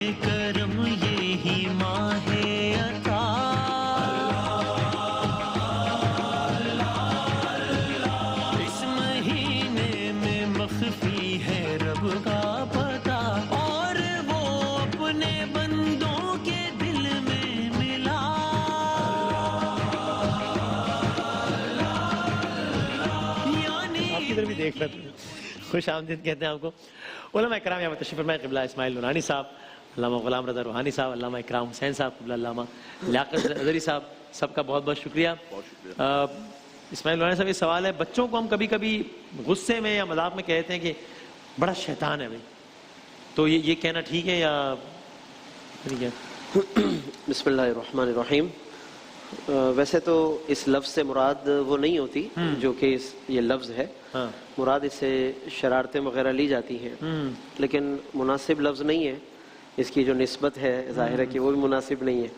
کرم یہی ماہ عطا اس مہینے میں مخفی ہے رب کا پتہ اور وہ اپنے بندوں کے دل میں ملا یعنی آپ کی طرف بھی دیکھ رہے ہیں. خوش آمدید کہتے ہیں آپ کو. علماء اکرام یہاں پر تشریف فرمائے. قبلہ اسماعیل نورانی صاحب، علامہ غلام رضا روحانی صاحب، علامہ اکرام حسین صاحب، قبلہ علامہ لیاقت اظہری صاحب، سب کا بہت بہت شکریہ. اسماعیل نورانی صاحب، یہ سوال ہے، بچوں کو ہم کبھی کبھی غصے میں یا مذاق میں کہتے ہیں کہ بڑا شیطان ہے بھائی، تو یہ کہنا ٹھیک ہے یا ٹھیک ہے؟ بسم اللہ الرحمن الرحیم. ویسے تو اس لفظ سے مراد وہ نہیں ہوتی جو کہ یہ لفظ ہے. مراد اس سے شرارتیں وغیرہ لی جاتی ہیں، لیکن مناسب لفظ نہیں ہے. اس کی جو نسبت ہے ظاہر ہے کہ وہ بھی مناسب نہیں ہے،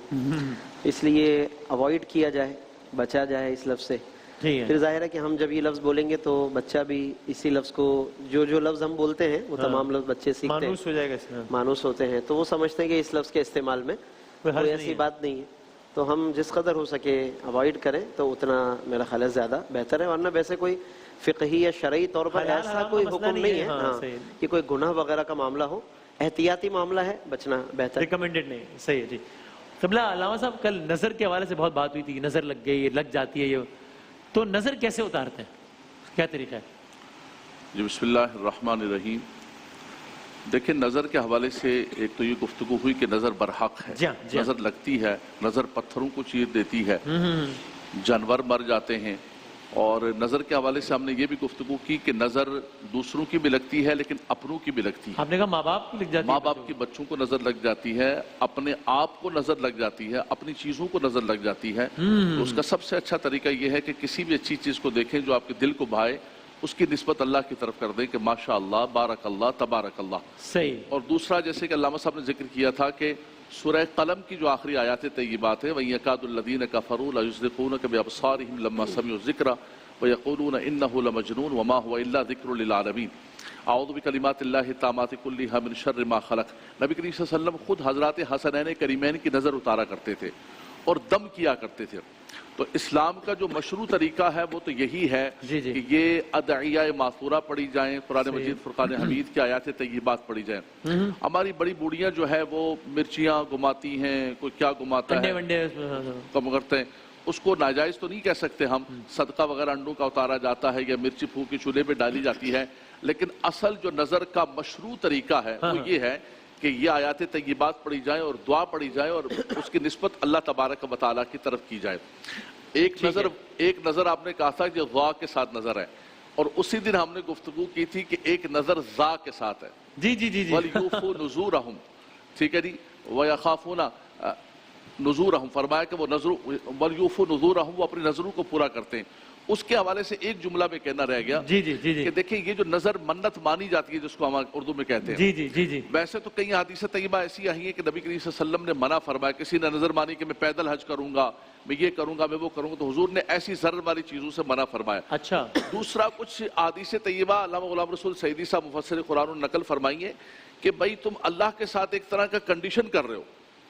اس لیے اوائڈ کیا جائے، بچا جائے اس لفظ سے. پھر ظاہر ہے کہ ہم جب یہ لفظ بولیں گے تو بچہ بھی اسی لفظ کو جو لفظ ہم بولتے ہیں وہ تمام لفظ بچے سیکھتے ہیں، مانوس ہو جائے گا اس میں، مانوس ہوتے ہیں، تو وہ سمجھتے ہیں کہ اس لفظ کے استعمال میں کوئی ایسی بات نہیں ہے. تو ہم جس قدر ہو سکے اوائڈ کریں تو اتنا میرا خیال ہے زیادہ بہتر ہے. ورنہ ویسے کوئی فقہی یا شرعی طور پر ایسا کوئی حکم نہیں ہے کہ کوئی گناہ وغیرہ کا معاملہ ہو. احتیاطی معاملہ ہے، بچنا بہتر، ریکمینڈڈ نہیں. صحیح ہے جی. قبلہ علامہ صاحب، کل نظر کے حوالے سے بہت بات ہوئی تھی، نظر لگ گئی، لگ جاتی ہے یہ، تو نظر کیسے اتارتے ہیں، کیا طریقہ ہے؟ جی بسم اللہ الرحمن الرحیم. دیکھیں، نظر کے حوالے سے ایک تو یہ گفتگو ہوئی کہ نظر برحق ہے. نظر لگتی ہے، نظر پتھروں کو چیر دیتی ہے، جانور مر جاتے ہیں. اور نظر کے حوالے سے ہم نے یہ بھی گفتگو کی کہ نظر دوسروں کی بھی لگتی ہے لیکن اپنوں کی بھی لگتی ہے. آپ نے کہا ماں باپ کی لگ جاتی ہے، ماں باپ کی بچوں کو نظر لگ جاتی ہے، اپنے آپ کو نظر لگ جاتی ہے، اپنی چیزوں کو نظر لگ جاتی ہے. تو اس کا سب سے اچھا طریقہ یہ ہے کہ کسی بھی اچھی چیز کو دیکھیں جو آپ کے دل کو بھائے، اس کی نسبت اللہ کی طرف کر دیں کہ ماشاء اللہ، بارک اللہ، تبارک اللہ. صحیح. اور دوسرا، جیسے کہ علامہ صاحب نے ذکر کیا تھا کہ سورہ قلم کی جو آخری آیات طیبات ہیں، وَإِن يَكَادُ الَّذِينَ كَفَرُوا لَيُزْلِقُونَكَ بِأَبْصَارِهِمْ لَمَّا سَمِعُوا الذِّكْرَ وَيَقُولُونَ إِنَّهُ لَمَجْنُونٌ وَمَا هُوَ إِلَّا ذِكْرٌ لِلْعَالَمِينَ اعوذ بکلمات اللہ التامات کلھا من شر ما خلق. نبی کریم صلی اللہ علیہ وسلم خود حضرات حسنین کریمین کی نظر اتارا کرتے تھے اور دم کیا کرتے تھے. تو اسلام کا جو مشروع طریقہ ہے وہ تو یہی ہے کہ یہ ادعیہ ماثورہ پڑھی جائیں، قرآن مجید فرقان حمید کی آیات طیبات پڑھی جائیں. ہماری بڑی بوڑھیاں جو ہے وہ مرچیاں گماتی ہیں، کوئی کیا گماتا ہے، کم کرتے ہیں. اس کو ناجائز تو نہیں کہہ سکتے ہم، صدقہ وغیرہ انڈوں کا اتارا جاتا ہے یا مرچی پھونک کے چولہے پہ ڈالی جاتی ہے. لیکن اصل جو نظر کا مشروع طریقہ ہے وہ یہ ہے کہ یہ آیات طیبات پڑھی جائیں اور دعا پڑھی جائے اور اس کی نسبت اللہ تبارک و تعالیٰ کی طرف کی جائے. ایک نظر آپ نے کہا تھا کہ ضا کے ساتھ نظر ہے، اور اسی دن ہم نے گفتگو کی تھی کہ ایک نظر ضا کے ساتھ ہے. وَلْيُوفُوا نُذُورَهُمْ. ٹھیک ہے جی. وَيَخَافُونَ نُذُورَهُمْ. فرمایا کہ وہ وَلْيُوفُوا نُذُورَهُمْ، وہ اپنی نظروں کو پورا کرتے ہیں. اس کے حوالے سے ایک جملہ میں کہنا رہ گیا کہ دیکھیں یہ جو نظر منت مانی جاتی ہے جس کو ہم اردو میں کہتے ہیں، ویسے تو کئی حدیث طیبہ ایسی آئی ہیں کہ نبی کریم صلی اللہ علیہ وسلم نے منع فرمایا. کسی نے نظر مانی کہ میں پیدل حج کروں گا، میں یہ کروں گا، میں وہ کروں گا، تو حضور نے ایسی ضرر والی چیزوں سے منع فرمایا. اچھا. دوسرا، کچھ حدیث طیبہ علامہ غلام رسول سعیدی صاحب مفسر قرآن نقل فرمائی ہے کہ بھائی تم اللہ کے ساتھ ایک طرح کا کنڈیشن کر رہے ہو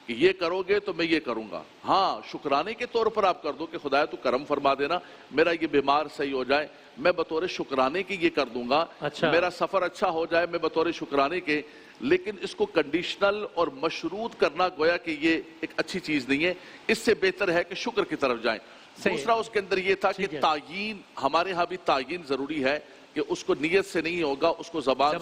کہ یہ کرو گے تو میں یہ کروں گا. ہاں، شکرانے کے طور پر آپ کر دو کہ خدایا تو کرم فرما دینا، میرا یہ بیمار صحیح ہو جائے، میں بطور شکرانے کی یہ کر دوں گا. میرا سفر اچھا ہو جائے، میں بطور شکرانے کے. لیکن اس کو کنڈیشنل اور مشروط کرنا گویا کہ یہ ایک اچھی چیز نہیں ہے. اس سے بہتر ہے کہ شکر کی طرف جائیں. دوسرا اس کے اندر یہ تھا کہ تعیین، ہمارے ہاں بھی تعیین ضروری ہے کہ اس کو نیت سے نہیں ہوگا، اس کو زبان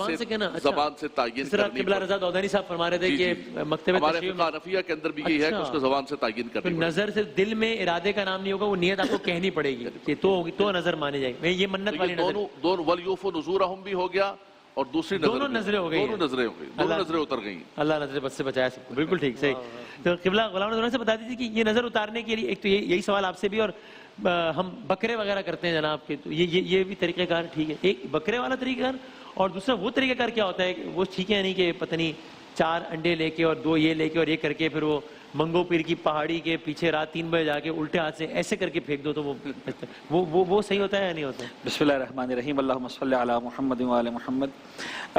سے تعین کرنی. قبلہ رضا دودانی صاحب فرما رہے تھے کہ مکتب ہمارے فقہ حنفیہ کے اندر بھی یہی ہے کہ اس کو زبان سے تعین کرنی پڑے. نظر سے دل میں ارادے کا نام نہیں ہوگا، وہ نیت آپ کو کہنی پڑے گی کہ تو نظر مانے جائے گی. یہ منت والی نظر. دونوں وَلْيُوفُوا نُذُورَهُم بھی ہو گیا اور دوسری دونوں نظریں ہو گئی، دونوں نظریں اتر گئیں. اللہ نظر بد سے بچایا سب کو. بالکل ٹھیک، صحیح. تو قبلہ غلام رضا سے بتا دیجیے کہ یہ نظر اتارنے کے لیے ایک تو یہی سوال آپ سے بھی، اور ہم بکرے وغیرہ کرتے ہیں جناب کے، تو یہ بھی طریقہ کار ٹھیک ہے؟ ایک بکرے والا طریقہ کار، اور دوسرا وہ طریقہ کار کیا ہوتا ہے وہ ٹھیک ہے نہیں کہ پتہ نہیں 4 انڈے لے کے اور 2 یہ لے کے اور یہ کر کے پھر وہ منگو پیر کی پہاڑی کے پیچھے رات 3 بجے جا کے الٹے ہاتھ سے ایسے کر کے پھینک دو، تو وہ صحیح ہوتا ہے یا نہیں ہوتا ہے؟ بسم اللہ الرحمن الرحیم. اللہم صلی علی محمد و آل محمد.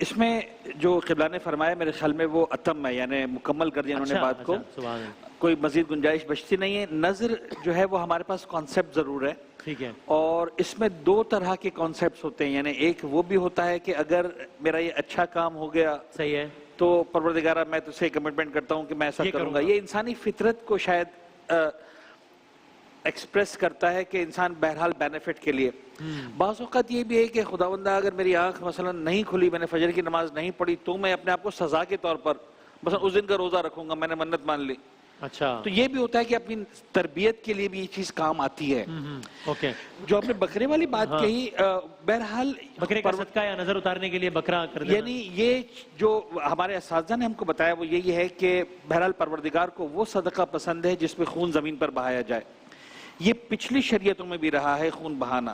اس میں جو قبلہ نے فرمایا میرے خیال میں وہ اتم ہے، یعنی مکمل کر دیا انہوں نے بات کو، سبحان اللہ، کوئی مزید گنجائش بچتی نہیں ہے۔ نظر جو ہے وہ ہمارے پاس کانسیپٹ ضرور ہے، ٹھیک ہے، اور اس میں دو طرح کے کانسیپٹس ہوتے ہیں، یعنی ایک وہ بھی ہوتا ہے کہ اگر میرا یہ اچھا کام ہو گیا صحیح ہے، تو پروردگارہ میں تجھ سے کمٹمنٹ کرتا ہوں کہ میں ایسا کروں گا۔ یہ انسانی فطرت کو شاید ایکسپریس کرتا ہے کہ انسان بہرحال بینیفٹ کے لیے۔ بعض اوقات یہ بھی ہے کہ خداوندہ اگر میری آنکھ مثلا نہیں کھلی، میں نے فجر کی نماز نہیں پڑھی، تو میں اپنے آپ کو سزا کے طور پر مثلا اس دن کا روزہ رکھوں گا، میں نے منت مان لی۔ اچھا، تو یہ بھی ہوتا ہے کہ اپنی تربیت کے لیے بھی یہ چیز کام آتی ہے۔ اوکے، جو آپ نے بکرے والی بات کہی، بہرحال بکرے کا صدقہ یا نظر اتارنے کے لیے بکرا کر دینا، یعنی یہ جو ہمارے اساتذہ نے ہم کو بتایا وہ یہی ہے کہ بہرحال پروردگار کو وہ صدقہ پسند ہے جس میں خون زمین پر بہایا جائے۔ یہ پچھلی شریعتوں میں بھی رہا ہے خون بہانا،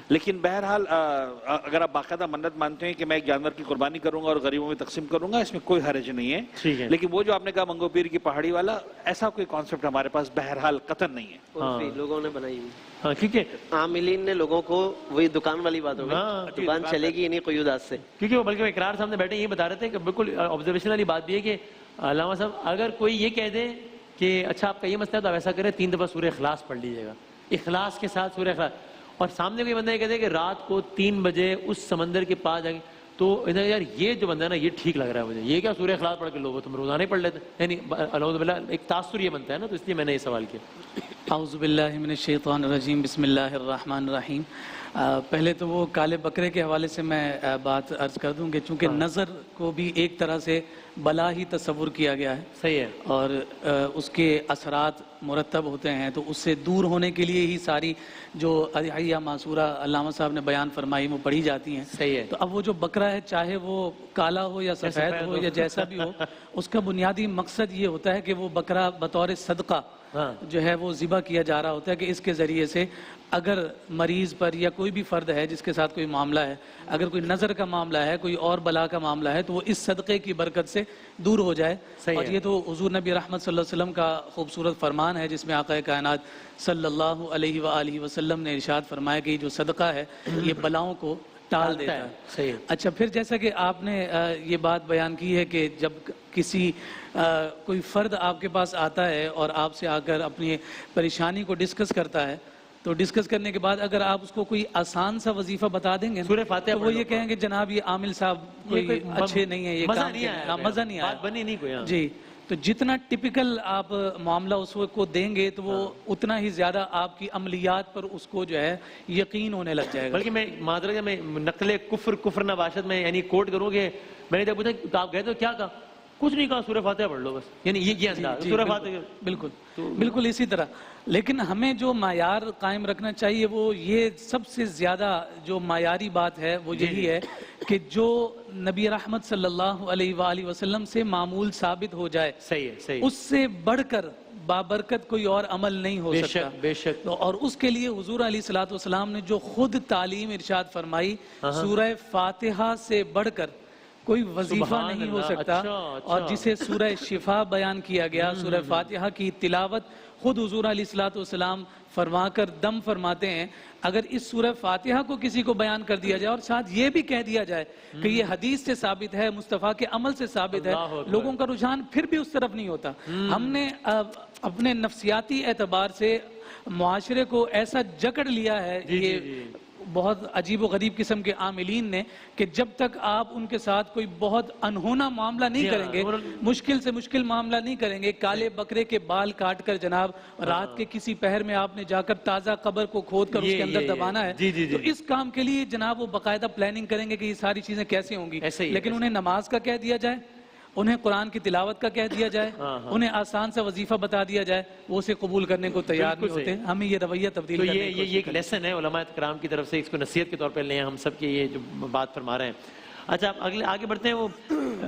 لیکن بہرحال اگر آپ باقاعدہ منت مانتے ہیں کہ میں ایک جانور کی قربانی کروں گا اور غریبوں میں تقسیم کروں گا، اس میں کوئی حرج نہیں ہے۔ لیکن وہ جو آپ نے کہا منگو پیر کی پہاڑی والا، ایسا کوئی کانسیپٹ ہمارے پاس بہرحال قطعاً نہیں ہے، عرفی لوگوں نے بنائی ہوئی، ہاں، کیونکہ عاملین نے لوگوں کو، وہی دکان والی بات ہو گئی، دکان چلے گی انہیں قیودات سے۔ کیونکہ وہ بلکہ اقرار صاحب نے بیٹھے یہ بتا رہے تھے کہ بالکل آبزرویشن والی بات بھی ہے کہ علامہ صاحب اگر کوئی یہ کہہ دے کہ اچھا آپ کا یہ مسئلہ ہے تو آپ ایسا کریں 3 دفعہ سورہ اخلاص پڑھ لیجیے گا، اخلاص کے ساتھ سورہ اخلاص، اور سامنے کوئی بندہ یہ کہتے ہیں کہ رات کو 3 بجے اس سمندر کے پاس جائیں گے، تو یار یہ جو بندہ ہے نا یہ ٹھیک لگ رہا ہے مجھے، یہ کیا سورہ اخلاص پڑھ کے لوگوں تم روزانہ ہی پڑھ لیتے، یعنی الحمد للہ ایک تاثر یہ بنتا ہے نا، تو اس لیے میں نے یہ سوال کیا۔ اعوذ باللہ من الشیطان الرجیم، بسم اللہ الرحمن الرحیم۔ پہلے تو وہ کالے بکرے کے حوالے سے میں بات عرض کر دوں کہ چونکہ نظر کو بھی ایک طرح سے بلا ہی تصور کیا گیا ہے، صحیح ہے، اور اس کے اثرات مرتب ہوتے ہیں، تو اس سے دور ہونے کے لیے ہی ساری جو ادعیہ معصورہ علامہ صاحب نے بیان فرمائی وہ پڑھی جاتی ہیں۔ صحیح ہے، تو اب وہ جو بکرا ہے چاہے وہ کالا ہو یا سفید ہو یا جیسا بھی ہو، اس کا بنیادی مقصد یہ ہوتا ہے کہ وہ بکرا بطور صدقہ جو ہے وہ ذبح کیا جا رہا ہوتا ہے کہ اس کے ذریعے سے اگر مریض پر یا کوئی بھی فرد ہے جس کے ساتھ کوئی معاملہ ہے، اگر کوئی نظر کا معاملہ ہے، کوئی اور بلا کا معاملہ ہے، تو وہ اس صدقے کی برکت سے دور ہو جائے۔ اور یہ تو حضور نبی رحمت صلی اللہ علیہ وسلم کا خوبصورت فرمان ہے جس میں آقا کائنات صلی اللہ علیہ وآلہ وسلم نے ارشاد فرمایا کہ جو صدقہ ہے یہ بلاؤں کو ٹال دیتا ہے۔ صحیح۔ اچھا، پھر جیسا کہ آپ نے یہ بات بیان کی ہے کہ جب کسی کوئی فرد آپ کے پاس آتا ہے اور آپ سے آ کر اپنی پریشانی کو ڈسکس کرتا ہے، تو ڈسکس کرنے کے بعد اگر آپ اس کو کوئی آسان سا وظیفہ بتا دیں گے سورہ فاتحہ تو وہ یہ کہیں گے جناب یہ عامل صاحب کوئی اچھے نہیں ہیں، یہ مزہ کام نہیں آیا، مزہ نہیں آیا، بات بنی نہیں کوئی۔ جی، تو جتنا ٹپیکل آپ معاملہ اس کو دیں گے تو وہ اتنا ہی زیادہ آپ کی عملیات پر اس کو جو ہے یقین ہونے لگ جائے گا۔ بلکہ میں معذرت ہے، میں نقل کفر نباشت میں یعنی کوٹ کروں کہ میں نے جب پوچھا تو آپ گئے تو کیا کہا؟ کچھ نہیں کہا، سورہ فاتحہ پڑھ لو بس، یعنی یہ انداز سورہ فاتحہ۔ بالکل بالکل اسی طرح، لیکن ہمیں جو معیار قائم رکھنا چاہیے وہ یہ سب سے زیادہ جو معیاری بات ہے وہ یہی ہے کہ جو نبی رحمت صلی اللہ علیہ وآلہ وسلم سے معمول ثابت ہو جائے، صحیح ہے، صحیح، اس سے بڑھ کر بابرکت کوئی اور عمل نہیں ہو سکتا۔ بے شک، اور اس کے لیے حضور علیہ الصلوۃ والسلام نے جو خود تعلیم ارشاد فرمائی، سورہ فاتحہ سے بڑھ کر کوئی وظیفہ نہیں ہو سکتا، اور جسے سورہ شفا بیان کیا گیا، سورہ فاتحہ کی تلاوت خود حضور علیہ الصلوۃ والسلام فرما کر دم فرماتے ہیں۔ اگر اس سورہ فاتحہ کو کسی کو بیان کر دیا جائے اور ساتھ یہ بھی کہہ دیا جائے کہ یہ حدیث سے ثابت ہے، مصطفیٰ کے عمل سے ثابت ہے، لوگوں کا رجحان پھر بھی اس طرف نہیں ہوتا۔ ہم نے اپنے نفسیاتی اعتبار سے معاشرے کو ایسا جکڑ لیا ہے یہ بہت عجیب و غریب قسم کے عاملین نے کہ جب تک آپ ان کے ساتھ کوئی بہت انہونا معاملہ نہیں کریں گے، مشکل سے مشکل معاملہ نہیں کریں گے، کالے بکرے کے بال کاٹ کر جناب رات کے کسی پہر میں آپ نے جا کر تازہ قبر کو کھود کر اس کے اندر دبانا ہے، تو اس کام کے لیے جناب وہ باقاعدہ پلاننگ کریں گے کہ یہ ساری چیزیں کیسے ہوں گی۔ لیکن انہیں نماز کا کہہ دیا جائے، انہیں قرآن کی تلاوت کا کہہ دیا جائے، انہیں آسان سا وظیفہ بتا دیا جائے، وہ اسے قبول کرنے کو تیار نہیں ہوتے۔ ہمیں یہ رویہ تبدیل کرنے کی کوشش کریں۔ یہ ایک لیسن ہے علماء کرام کی طرف سے، اس کو نصیحت کے طور پر لیں ہم سب کے یہ جو بات فرما رہے ہیں۔ اچھا آپ آگے بڑھتے ہیں، وہ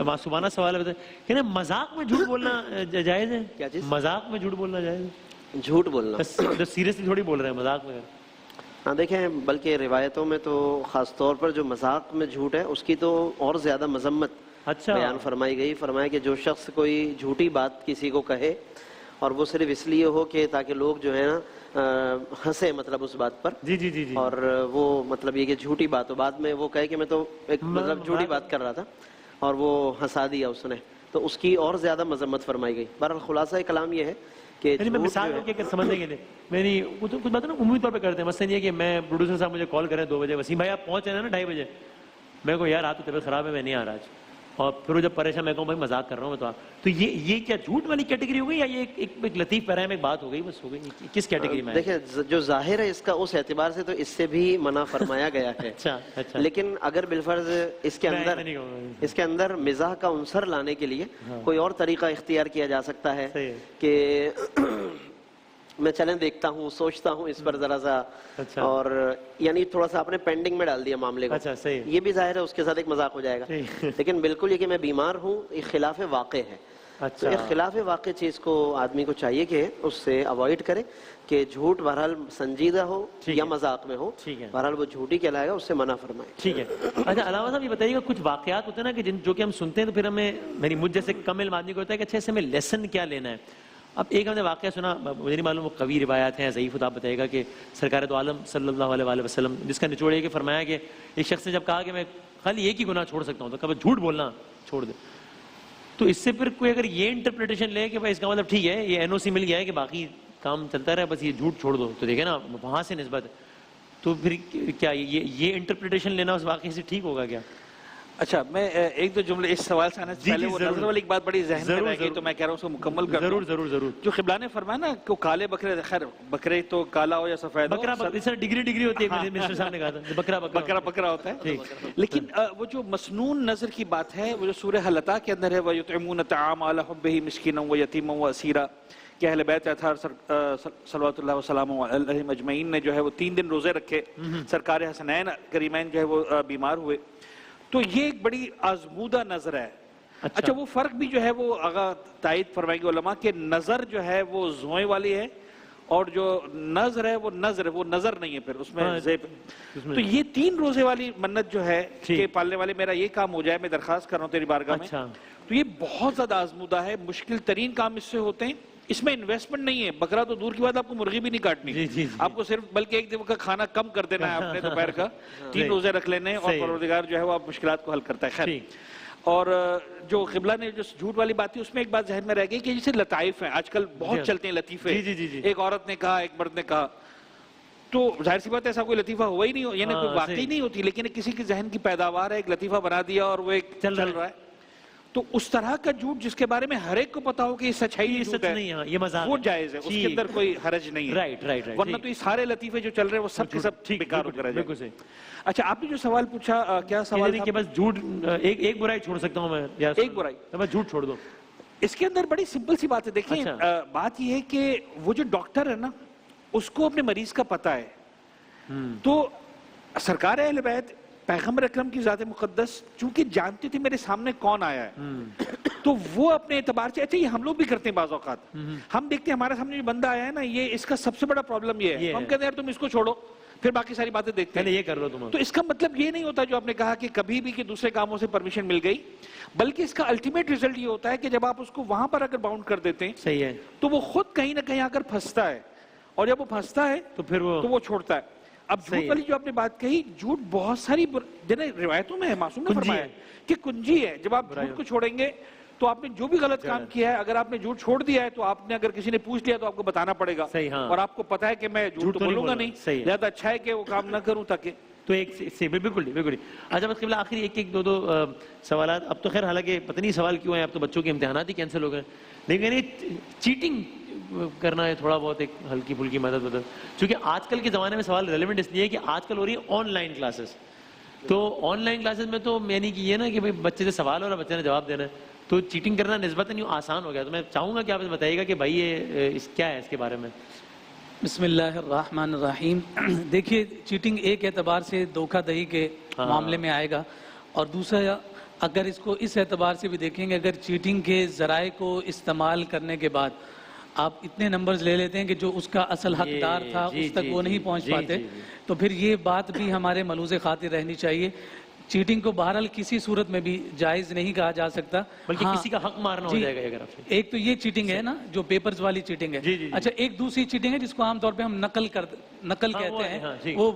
معصومانہ سوال ہے کہ نا مذاق میں جھوٹ بولنا جائز ہے؟ کیا چیز؟ مذاق میں جھوٹ بولنا جائز ہے؟ جھوٹ بولنا سیریسلی تھوڑی بول رہے ہیں، مذاق میں؟ ہاں دیکھیں، بلکہ روایتوں میں تو خاص طور پر جو مذاق میں جھوٹ ہے اس کی تو اور زیادہ مذمت بیان فرمائی گئی۔ فرمایا کہ جو شخص کوئی جھوٹی بات کسی کو کہے اور وہ صرف اس لیے ہو کہ تاکہ لوگ جو ہے نا ہنسے مطلب اس بات پر، جی جی جی جی، اور وہ مطلب یہ کہ جھوٹی بات ہو، بعد میں وہ کہے کہ میں تو ایک مطلب جھوٹی بات کر رہا تھا اور وہ ہنسا دیا اس نے، تو اس کی اور زیادہ مذمت فرمائی گئی۔ بہرحال خلاصہ کلام یہ ہے کہ میں مثال ہو کہ اگر سمجھنے کے لیے میری کچھ باتیں نا عمومی طور پہ کرتے ہیں، مثلا یہ کہ میں پروڈیوسر صاحب مجھے کال کریں 2 بجے، وسیم بھائی آپ پہنچ رہے ہیں نا 2:30 بجے، میں کو یار آپ تو طبیعت خراب ہے میں نہیں آ رہا آج، اور پھر وہ جب پریشان میں کہوں بھائی مذاق کر رہا ہوں میں تو یہ کیا جھوٹ والی کیٹیگری ہو گئی یا یہ ایک لطیف پیرا میں ایک بات ہو گئی بس ہو گئی؟ کس کیٹیگری میں؟ دیکھیں جو ظاہر ہے اس کا اس اعتبار سے تو اس سے بھی منع فرمایا گیا ہے، اچھا لیکن اگر بالفرض اس کے اندر مزاح کا عنصر لانے کے لیے کوئی اور طریقہ اختیار کیا جا سکتا ہے کہ میں چلیں دیکھتا ہوں، سوچتا ہوں اس پر ذرا سا، اور یعنی تھوڑا سا آپ نے پینڈنگ میں ڈال دیا معاملے کو، یہ بھی ظاہر ہے اس کے ساتھ ایک مذاق ہو جائے گا، لیکن بالکل یہ کہ میں بیمار ہوں یہ خلاف واقع ہے۔ تو یہ خلاف واقع چیز کو آدمی کو چاہیے کہ اس سے اوائڈ کرے، کہ جھوٹ بہرحال سنجیدہ ہو یا مذاق میں ہو، بہرحال وہ جھوٹی کہلائے گا، اس سے منع فرمائے۔ ٹھیک ہے۔ اچھا علاوہ صاحب یہ بتائیے گا کچھ واقعات ہوتے ہیں نا کہ جو کہ ہم سنتے ہیں تو پھر ہمیں مجھ جیسے کم علم آدمی کو ہوتا ہے کہ اچھا اس سے ہمیں لیسن کیا لینا ہے۔ اب ایک ہم نے واقعہ سنا، مجھے نہیں معلوم وہ قوی روایات ہیں ضعیف، آپ بتائیے گا کہ سرکار دو عالم صلی اللہ علیہ وسلم جس کا نچوڑ یہ کہ فرمایا کہ ایک شخص نے جب کہا کہ میں خالی ایک ہی گناہ چھوڑ سکتا ہوں تو کبھی جھوٹ بولنا چھوڑ دے، تو اس سے پھر کوئی اگر یہ انٹرپریٹیشن لے کہ بھائی اس کا مطلب ٹھیک ہے یہ NOC مل گیا ہے کہ باقی کام چلتا رہے بس یہ جھوٹ چھوڑ دو، تو دیکھیں نا وہاں سے نسبت، تو پھر کیا یہ انٹرپریٹیشن لینا اس واقعے سے ٹھیک ہوگا کیا؟ اچھا میں ایک دو جملے اس سوال سے آنے سے پہلے وہ نظر والی ایک بات بڑی ذہن میں رہ گئی تو میں کہہ رہا ہوں اس کو مکمل کر دوں۔ ضرور جو قبلہ نے فرمایا نا کہ کالے بکرے، خیر بکرے تو کالا ہو یا سفید ہو، بکرا ڈگری ہوتی ہے، منسٹر صاحب نے کہا تھا بکرا ہوتا ہے، لیکن وہ جو مسنون نظر کی بات ہے وہ جو سورہ حلطہ کے اندر ہے، وَيُطْعِمُونَ الطَّعَامَ عَلَىٰ حُبِّهِ مِسْكِينًا وَيَتِيمًا وَأَسِيرًا، کہ اہل بیت اطہار صلوات اللہ وسلم علیہم اجمعین نے جو ہے وہ 3 دن روزے رکھے، سرکار حسنین کریمین جو ہے وہ بیمار ہوئے، تو یہ ایک بڑی آزمودہ نظر ہے۔ اچھا وہ فرق بھی جو ہے وہ آغا تائید فرمائیں گے علماء کہ نظر جو ہے وہ زوئیں والی ہے اور جو نظر ہے وہ نظر نہیں ہے، پھر اس میں زیب، تو یہ 3 روزے والی منت جو ہے کہ پالنے والے میرا یہ کام ہو جائے، میں درخواست کر رہا ہوں تیری بارگاہ میں، تو یہ بہت زیادہ آزمودہ ہے، مشکل ترین کام اس سے ہوتے ہیں، اس میں انویسٹمنٹ نہیں ہے، بکرا تو دور کی بات آپ کو مرغی بھی نہیں کاٹنی، آپ کو صرف بلکہ ایک دن کا کھانا کم کر دینا ہے اپنے دوپہر کا، 3 روزے رکھ لینے، اور پروردگار جو ہے وہ آپ مشکلات کو حل کرتا ہے۔ خیر، اور جو قبلہ نے جو جھوٹ والی بات تھی اس میں ایک بات ذہن میں رہ گئی کہ جیسے لطائف ہیں آج کل بہت چلتے ہیں لطیفے، ایک عورت نے کہا ایک مرد نے کہا، تو ظاہر سی بات ہے ایسا کوئی لطیفہ ہوا ہی نہیں ہو، یعنی کوئی واقعی نہیں ہوتی، لیکن کسی کے ذہن کی پیداوار ہے، ایک لطیفہ بنا دیا اور وہ ایک چل رہا ہے، تو اس طرح کا جھوٹ جس کے بارے میں ہر ایک کو پتا ہو کہ یہ سچائی ہے وہ جائز ہے، اس کے اندر کوئی حرج نہیں ہے، ورنہ تو یہ سارے لطیفے جو چل رہے ہیں وہ سب کے سب بیکار ہو کر رہ جائیں۔ اچھا آپ نے جو سوال پوچھا کیا سوال کہ بس جھوٹ ایک برائی چھوڑ سکتا ہوں میں، ایک برائی بس جھوٹ چھوڑ دو، اس کے اندر بڑی سمپل سی بات ہے۔ دیکھیں بات یہ ہے کہ وہ جو ڈاکٹر ہے نا اس کو اپنے مریض کا پتہ ہے، تو سرکار اہل بیت پیغمبر اکرم کی ذات مقدس چونکہ جانتی تھی میرے سامنے کون آیا ہے، تو وہ اپنے اعتبار سے، اچھا یہ ہم لوگ بھی کرتے ہیں بعض اوقات، ہم دیکھتے ہیں ہمارے سامنے جو بندہ آیا ہے نا یہ اس کا سب سے بڑا پرابلم یہ ہے، ہم کہتے ہیں یار تم اس کو چھوڑو پھر باقی ساری باتیں دیکھتے ہیں، یہ کر لو تم، تو اس کا مطلب یہ نہیں ہوتا جو آپ نے کہا کہ کبھی بھی کہ دوسرے کاموں سے پرمیشن مل گئی، بلکہ اس کا الٹیمیٹ ریزلٹ یہ ہوتا ہے کہ جب آپ اس کو وہاں پر اگر باؤنڈ کر دیتے ہیں صحیح ہے تو وہ خود کہیں نہ کہیں آ کر پھنستا ہے، اور جب وہ پھنستا ہے تو پھر وہ چھوڑتا ہے۔ اب جھوٹ والی جو آپ نے بات کہی، جھوٹ بہت ساری روایتوں میں ہے، معصوم نے فرمایا کہ کنجی ہے، جب آپ جھوٹ کو چھوڑیں گے تو آپ نے جو بھی غلط کام کیا ہے، اگر آپ نے جھوٹ چھوڑ دیا ہے تو آپ نے اگر کسی نے پوچھ لیا تو آپ کو بتانا پڑے گا، اور آپ کو پتا ہے کہ میں جھوٹ تو بولوں گا نہیں، زیادہ اچھا ہے کہ وہ کام نہ کروں تاکہ، تو ایک سے بالکل۔ اچھا بس قبلہ آخری ایک دو سوالات، اب تو خیر حالانکہ پتہ نہیں سوال کیوں ہیں، اب تو بچوں کے امتحانات ہی کینسل ہو گئے، لیکن چیٹنگ کرنا ہے تھوڑا بہت ایک ہلکی پھلکی مدد، چونکہ آج کل کے زمانے میں سوال ریلیونٹ اس لیے ہے کہ آج کل ہو رہی ہے آن لائن کلاسز، تو آن لائن کلاسز میں تو میں نہیں کی ہے نا کہ بچے سے سوال ہو رہا ہے بچے نے جواب دینا ہے، تو چیٹنگ کرنا نسبتاً یوں آسان ہو گیا، تو میں چاہوں گا کہ آپ بتائیے گا کہ بھائی یہ کیا ہے اس کے بارے میں۔ بسم اللہ الرحمن الرحیم۔ دیکھیے چیٹنگ ایک اعتبار سے دھوکہ دہی کے معاملے میں آئے گا، اور دوسرا اگر اس کو اس اعتبار سے بھی دیکھیں گے، اگر چیٹنگ کے ذرائع کو استعمال کرنے کے بعد آپ اتنے نمبرز لے لیتے ہیں کہ جو اس کا اصل حقدار تھا اس تک وہ نہیں پہنچ پاتے، تو پھر یہ بات بھی ہمارے ملوز خاطر رہنی چاہیے چیٹنگ کو بہرحال کسی صورت میں بھی جائز نہیں کہا جا سکتا، بلکہ ہاں، کسی کا حق مارنا ہو جی، جائے گا اگر آپ سے۔ ایک تو یہ چیٹنگ ہے نا جو پیپرز والی چیٹنگ ہے، جی، جی، جی۔ اچھا ایک دوسری چیٹنگ ہے جس کو عام طور پہ ہم نقل ہاں، وہ کہتے ہے، ہاں، ہیں، جی۔ وہ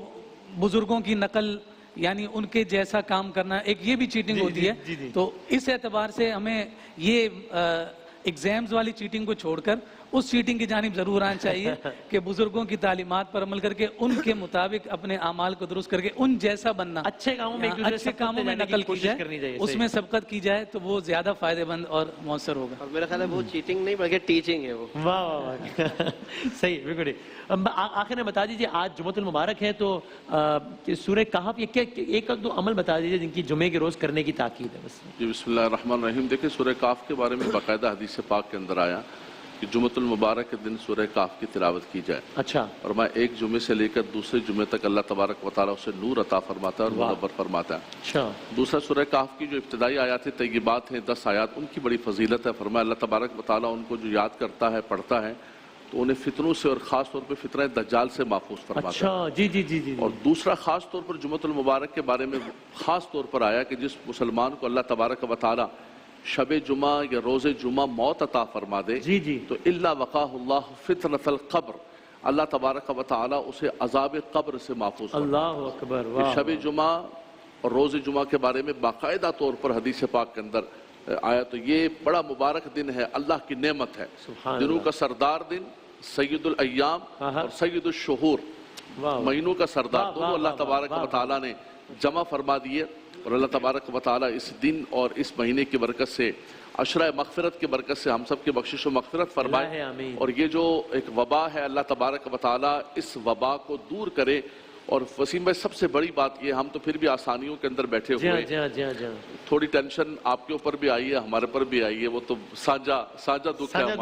بزرگوں کی نقل، یعنی ان کے جیسا کام کرنا، ایک یہ بھی چیٹنگ جی، ہوتی جی، ہے۔ جی، جی۔ تو اس اعتبار سے ہمیں یہ ایگزامز والی چیٹنگ کو چھوڑ کر اس چیٹنگ کی جانب ضرور آنا چاہیے کہ بزرگوں کی تعلیمات پر عمل کر کے ان کے مطابق اپنے اعمال کو درست کر کے ان جیسا بننا، اچھے کاموں میں ایک دوسرے اچھے سے کاموں میں جانے کی نقل کی کوشش کرنی جائے، چاہیے، اس صحیح۔ میں سبقت کی جائے تو وہ زیادہ فائدہ مند اور مؤثر ہوگا۔ اور میرا خیال ہے وہ چیٹنگ نہیں بلکہ ٹیچنگ ہے وہ۔ واہ واہ واہ صحیح، بالکل۔ آخر میں بتا دیجیے آج جمعۃ المبارک ہے تو سورہ کہف ایک دو عمل بتا دیجیے جن کی جمعے کے روز کرنے کی تاکید ہے بس۔ جی بسم اللہ الرحمن الرحیم۔ دیکھیں سورہ کہف کے بارے میں باقاعدہ حدیث پاک کے اندر آیا کہ جمعۃ المبارک کے دن سورہ کہف کی تلاوت کی جائے، اچھا، اور میں ایک جمعے سے لے کر دوسرے جمعے تک اللہ تبارک و تعالیٰ اسے نور عطا فرماتا ہے اور منور فرماتا ہے۔ اچھا، دوسرا سورہ کہف کی جو ابتدائی آیات طیبات ہیں 10 آیات، ان کی بڑی فضیلت ہے۔ فرمایا اللہ تبارک و تعالیٰ ان کو جو یاد کرتا ہے، پڑھتا ہے تو انہیں فتنوں سے اور خاص طور پہ فتنہ دجال سے محفوظ فرماتا ہے۔ اچھا، جی جی جی جی۔ اور دوسرا خاص طور پر جمعۃ المبارک کے بارے میں خاص طور پر آیا کہ جس مسلمان کو اللہ تبارک و تعالیٰ شب جمعہ یا روز جمعہ موت عطا فرما دے جی جی، تو الا وقاہ اللہ فتنۃ القبر، اللہ تبارک و تعالیٰ اسے عذاب قبر سے محفوظ فرماتا ہے۔ اللہ اکبر، کہ واہ، شب جمعہ اور روز جمعہ کے بارے میں باقاعدہ طور پر حدیث پاک کے اندر آیا تو یہ بڑا مبارک دن ہے، اللہ کی نعمت ہے، سبحان دنوں اللہ، کا سردار دن، سید الایام ہاں، اور سید الشہور، واہ، مہینوں کا سردار واہ، دونوں واہ، اللہ واہ، تبارک واہ، و تعالیٰ نے جمع فرما دیے، اور اللہ تبارک و تعالیٰ اس دن اور اس مہینے کی برکت سے، عشرہ مغفرت کی برکت سے ہم سب کی بخشش و مغفرت فرمائے، اللہ آمین۔ اور یہ جو ایک وبا ہے اللہ تبارک و تعالیٰ اس وبا کو دور کرے۔ اور وسیم بھائی سب سے بڑی بات یہ، ہم تو پھر بھی آسانیوں کے اندر بیٹھے جی ہاں ہوئے، جی ہاں جی ہاں جی ہاں، تھوڑی ٹینشن آپ کے اوپر بھی آئی ہے، ہمارے پر بھی آئی ہے، وہ تو سانجا دکھ ہے سانجا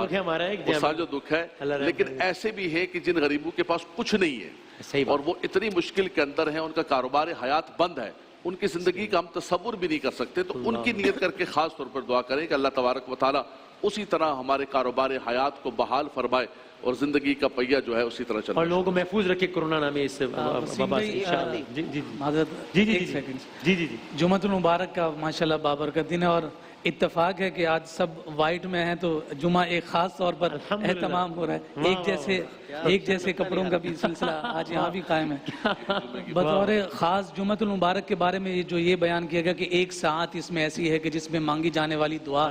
دکھ ہے ہمارا ایک، جی وہ ہاں، سانجا دکھ ہے، اللہ رحم لیکن کرے۔ ایسے بھی ہیں کہ جن غریبوں کے پاس کچھ نہیں ہے صحیح اور بات، وہ اتنی مشکل کے اندر ہیں، ان کا کاروبار حیات بند ہے، ان کی زندگی کا ہم تصور بھی نہیں کر سکتے، تو ان کی نیت کر کے خاص طور پر دعا کریں کہ اللہ تبارک و تعالیٰ اسی طرح ہمارے کاروبار حیات کو بحال فرمائے اور زندگی کا پہیہ جو ہے اسی طرح چلے۔ اور لوگوں کو محفوظ رکھے کورونا نامی اس وسیم وبا سے بھائی، انشاءاللہ۔ جی جی جی معذرت، جی جی ایک جی سیکنڈ۔ جی جی جی، جمعۃ المبارک کا ماشاءاللہ بابرکت دن ہے اور اتفاق ہے کہ آج سب وائٹ میں ہیں تو جمعہ ایک خاص طور پر الحمدللہ، اہتمام ہو رہا ہے، ایک جیسے کپڑوں کا بھی سلسلہ آج یہاں بھی قائم ہے۔ بطور خاص جمعۃ المبارک کے بارے میں جو یہ بیان کیا گیا کہ ایک ساعت اس میں ایسی ہے کہ جس میں مانگی جانے والی دعا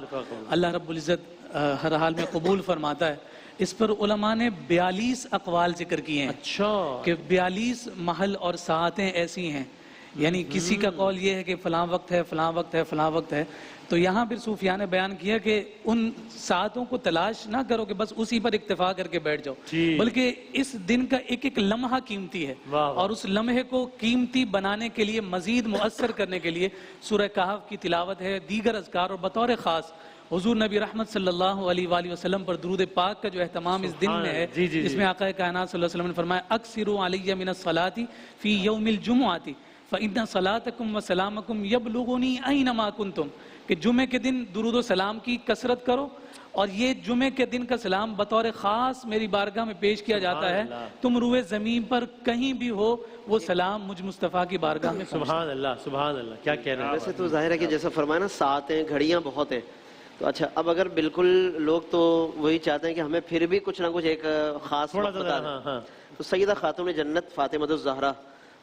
اللہ رب العزت ہر حال میں قبول فرماتا ہے، اس پر علماء نے 42 اقوال ذکر کیے ہیں اچھا، کہ 42 محل اور ساعتیں ایسی ہیں، یعنی کسی کا قول یہ ہے کہ فلاں وقت ہے، فلاں وقت ہے، فلاں وقت ہے، تو یہاں پھر صوفیاء نے بیان کیا کہ ان ساعتوں کو تلاش نہ کرو کہ بس اسی پر اکتفا کر کے بیٹھ جاؤ، بلکہ اس دن کا ایک ایک لمحہ قیمتی ہے، اور اس لمحے کو قیمتی بنانے کے لیے، مزید مؤثر کرنے کے لیے سورہ کہف کی تلاوت ہے، دیگر اذکار، اور بطور خاص حضور نبی رحمت صلی اللہ علیہ وآلہ وسلم پر درود پاک کا جو اہتمام اس دن میں ہے، جس میں آقا کائنات صلی اللہ علیہ وسلم نے فرمایا اکثروا علی من الصلاۃ فی یوم الجمعۃ فإن صلاتکم وسلامکم یبلغنی اینما کنتم، کہ جمعے کے دن درود و سلام کی کثرت کرو، اور یہ جمعے کے دن کا سلام بطور خاص میری بارگاہ میں پیش کیا جاتا ہے، تم روئے زمین پر کہیں بھی ہو وہ سلام مجھ مصطفیٰ کی بارگاہ میں سبحان اللہ، سبحان اللہ، کیا کہہ رہے ہیں۔ ویسے تو ظاہر ہے کہ جیسا فرمایا نا ساعتیں گھڑیاں بہت ہیں، تو اچھا اب اگر بالکل لوگ تو وہی چاہتے ہیں کہ ہمیں پھر بھی کچھ نہ کچھ ایک خاص تھوڑا وقت سا بتا ہاں دیں، ہاں، تو سیدہ خاتون جنت فاطمہ الزہرا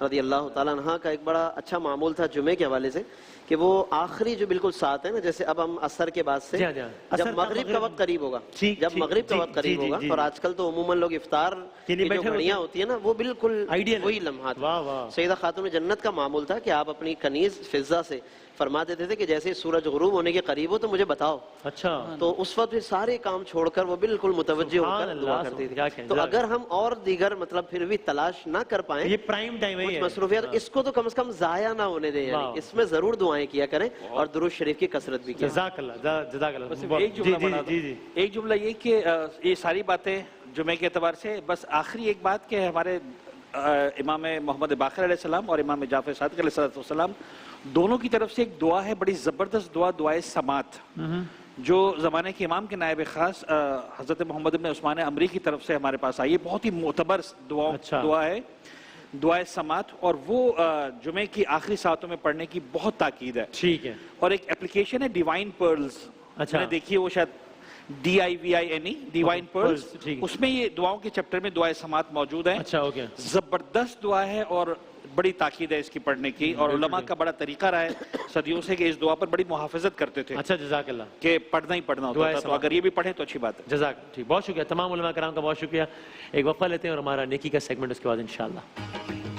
رضی اللہ تعالیٰ عنہ کا ایک بڑا اچھا معمول تھا جمعے کے حوالے سے کہ وہ آخری جو بالکل ساتھ ہے نا، جیسے اب ہم عصر کے بعد سے جب مغرب کا وقت قریب ہوگا، جب مغرب کا وقت قریب ہوگا، اور آج کل تو عموماً لوگ افطار کی جو گھڑیاں ہوتی ہیں نا وہ بالکل وہی لمحات، سیدہ خاتون جنت کا معمول تھا کہ آپ اپنی کنیز فضہ سے فرما دیتے تھے کہ جیسے سورج غروب ہونے کے قریب ہو تو مجھے بتاؤ، اچھا، تو اس وقت پھر سارے کام چھوڑ کر وہ بالکل متوجہ ہو کر دعا کرتی تھی۔ تو اگر ہم اور دیگر مطلب پھر بھی تلاش نہ کر پائیں، یہ پرائم ٹائم ہے، کچھ مصروفیات، اس کو تو کم از کم ضائع نہ ہونے دیں، یعنی اس میں ضرور دعائیں کیا کریں اور درود شریف کی کثرت بھی کیا۔ جزاک اللہ، جزاک اللہ۔ ایک جملہ بڑھا دوں، ایک جملہ یہ کہ یہ ساری باتیں جمعے کے اعتبار سے، بس آخری ایک بات کہ ہمارے امام محمد باقر علیہ السلام اور امام جعفر صادق علیہ السلام دونوں کی طرف سے ایک دعا ہے، بڑی زبردست دعا، دعائے سماعت، جو زمانے کے امام کے نائب خاص حضرت محمد بن عثمان عمری کی طرف سے ہمارے پاس آئی ہے، بہت ہی معتبر دعا ہے۔ دعائے سماعت، اور وہ جمعے کی آخری ساعتوں میں پڑھنے کی بہت تاکید ہے. ٹھیک ہے. اور ایک اپلیکیشن ہے ڈیوائن پرلز، اچھا. میں نے دیکھی ہے، وہ شاید DIVINE ڈیوائن پرلز، ٹھیک ہے. اس میں یہ دعاؤں کے چیپٹر میں دعائے سماعت موجود ہے. اچھا اوکے. زبردست دعا ہے اور بڑی تاکید ہے اس کی پڑھنے کی، اور علماء کا بڑا طریقہ رہا ہے صدیوں سے کہ اس دعا پر بڑی محافظت کرتے تھے اچھا جزاک اللہ. کہ پڑھنا ہی پڑھنا ہوتا دعائے تھا. تو سماعت. اگر یہ بھی پڑھیں تو اچھی بات ہے. جزاک. ٹھیک، بہت شکریہ تمام علماء کرام کا، بہت شکریہ. ایک وقفہ لیتے ہیں اور ہمارا نیکی کا سیگمنٹ اس کے بعد انشاءاللہ.